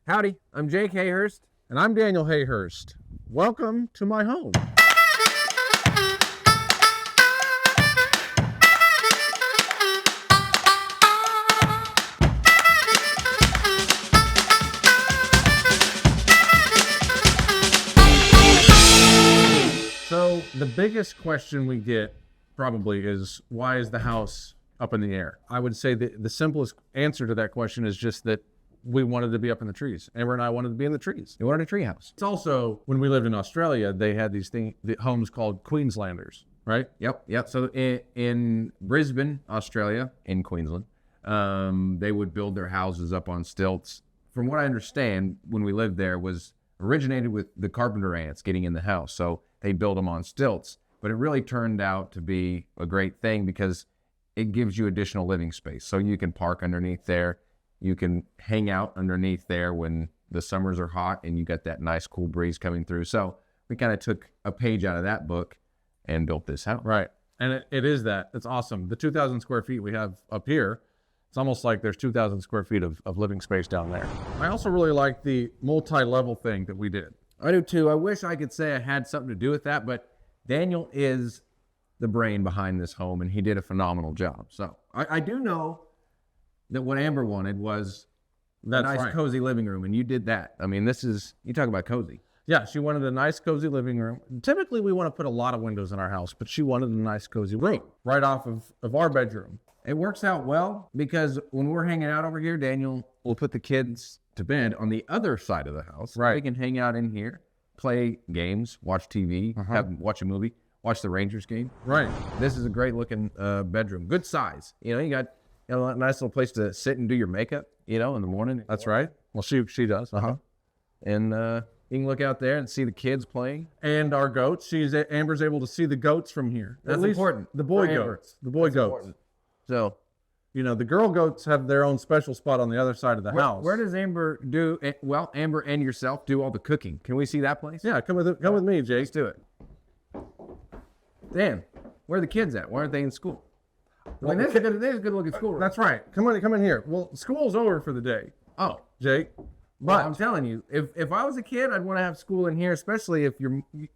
Howdy, I'm Jake Hayhurst. And I'm Daniel Hayhurst. Welcome to my home. So the biggest question we get probably is, why is the house up in the air? I would say the simplest answer to that question is just that we wanted to be up in the trees. Amber and I wanted to be in the trees. You wanted a treehouse? It's also, when we lived in Australia, they had these homes called Queenslanders, right? Yep. So in Brisbane, Australia, in Queensland, they would build their houses up on stilts. From what I understand, when we lived there, was originated with the carpenter ants getting in the house. So they built them on stilts. But it really turned out to be a great thing because it gives you additional living space. So you can park underneath there. You can hang out underneath there when the summers are hot and you got that nice cool breeze coming through. So we kind of took a page out of that book and built this house. Right. And it is that. It's awesome. The 2,000 square feet we have up here, it's almost like there's 2,000 square feet of living space down there. I also really like the multi-level thing that we did. I do too. I wish I could say I had something to do with that, but Daniel is the brain behind this home and he did a phenomenal job. So I do know that what Amber wanted was a nice, cozy living room, and you did that. I mean, you talk about cozy. Yeah, she wanted a nice, cozy living room. Typically, we want to put a lot of windows in our house, but she wanted a nice, cozy room right off of our bedroom. It works out well because when we're hanging out over here, Daniel will put the kids to bed on the other side of the house. Right. We can hang out in here, play games, watch TV, watch a movie, watch the Rangers game. Right. This is a great looking bedroom. Good size. You got a nice little place to sit and do your makeup, in the morning. That's right. Well, she does. And you can look out there and see the kids playing. And our goats. Amber's able to see the goats from here. That's important. The boy For goats. Amber. The boy That's goats. important. So, the girl goats have their own special spot on the other side of the house. Where does Amber do? Well, Amber and yourself do all the cooking. Can we see that place? Yeah, come with me, Jake. Let's do it. Dan, where are the kids at? Why aren't they in school? Well, this is a good looking school. That's right. Come in here. Well, school's over for the day. Oh, Jake. But I'm telling you, if I was a kid, I'd want to have school in here, especially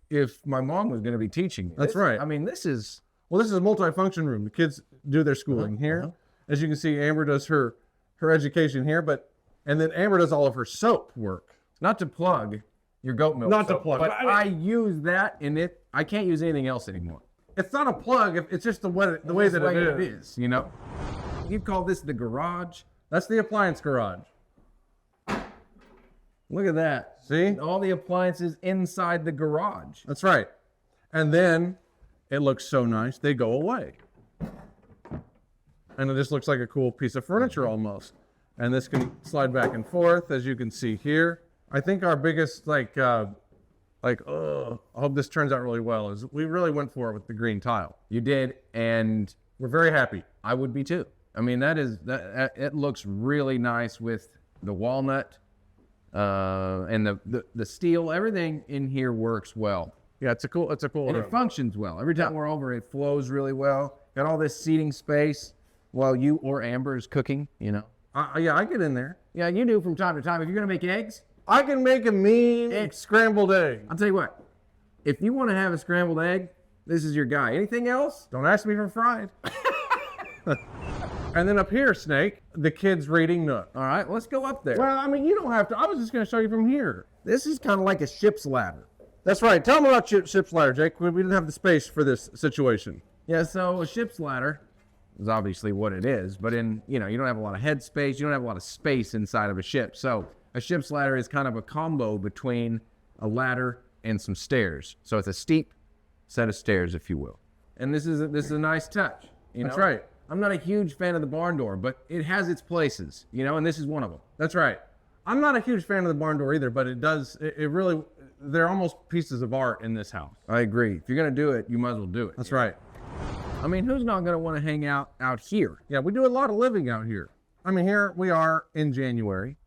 if my mom was going to be teaching. That's right. I mean, this is a multi-function room. The kids do their schooling here. As you can see, Amber does her education here, and then Amber does all of her soap work. Not to plug your goat milk. Not soap, to plug, but I use that in it. I can't use anything else anymore. It's not a plug. It's just the way that it is. You call this the garage? That's the appliance garage. Look at that. See? All the appliances inside the garage. That's right. And then it looks so nice, they go away. And it just looks like a cool piece of furniture almost. And this can slide back and forth, as you can see here. I think our biggest, I hope this turns out really well, is we really went for it with the green tile. You did, and we're very happy. I would be too. I mean, it looks really nice with the walnut and the steel. Everything in here works well. Yeah, it's a cool and room. It functions well. Every time we're over, it flows really well. Got all this seating space while you or Amber is cooking, Yeah, I get in there. Yeah, you do from time to time. If you're going to make eggs, I can make a mean scrambled egg. I'll tell you what. If you want to have a scrambled egg, this is your guy. Anything else? Don't ask me for fried. And then up here, Snake, the kids' reading nook. All right, let's go up there. Well, I mean, you don't have to. I was just going to show you from here. This is kind of like a ship's ladder. That's right. Tell them about ship's ladder, Jake. We didn't have the space for this situation. Yeah, so a ship's ladder is obviously what it is, but you don't have a lot of head space. You don't have a lot of space inside of a ship. So a ship's ladder is kind of a combo between a ladder and some stairs. So it's a steep set of stairs, if you will. And this is a nice touch. That's right. I'm not a huge fan of the barn door, but it has its places, and this is one of them. That's right. I'm not a huge fan of the barn door either, but it really, they're almost pieces of art in this house. I agree. If you're going to do it, you might as well do it. That's right. I mean, who's not going to want to hang out here? Yeah, we do a lot of living out here. I mean, here we are in January,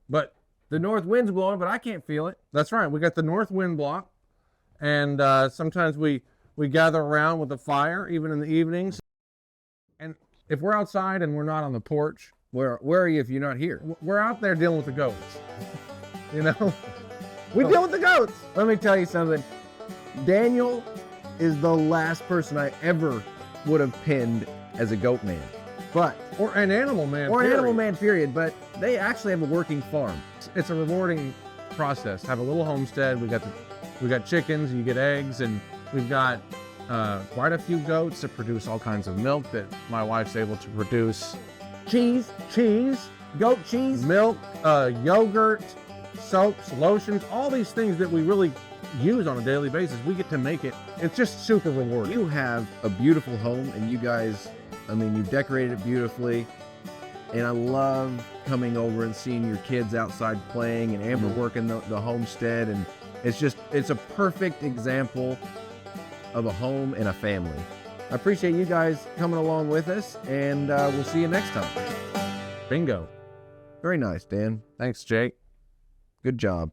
but the north wind's blowing, but I can't feel it. That's right. We got the north wind block, and sometimes we gather around with a fire, even in the evenings. And if we're outside and we're not on the porch, Where are you if you're not here? We're out there dealing with the goats. You know, we deal with the goats. Let me tell you something. Daniel is the last person I ever would have pinned as a goat man. Or an animal man. Or an period. animal man, period. But they actually have a working farm. It's a rewarding process. Have a little homestead. We got chickens. You get eggs, and we've got quite a few goats that produce all kinds of milk that my wife's able to produce. Cheese, goat cheese, Milk, yogurt, soaps, lotions, all these things that we really use on a daily basis. We get to make it. It's just super rewarding. You have a beautiful home, and you guys, I mean, you've decorated it beautifully. And I love coming over and seeing your kids outside playing and Amber working the homestead. And it's a perfect example of a home and a family. I appreciate you guys coming along with us, and we'll see you next time. Bingo. Very nice, Dan. Thanks, Jake. Good job.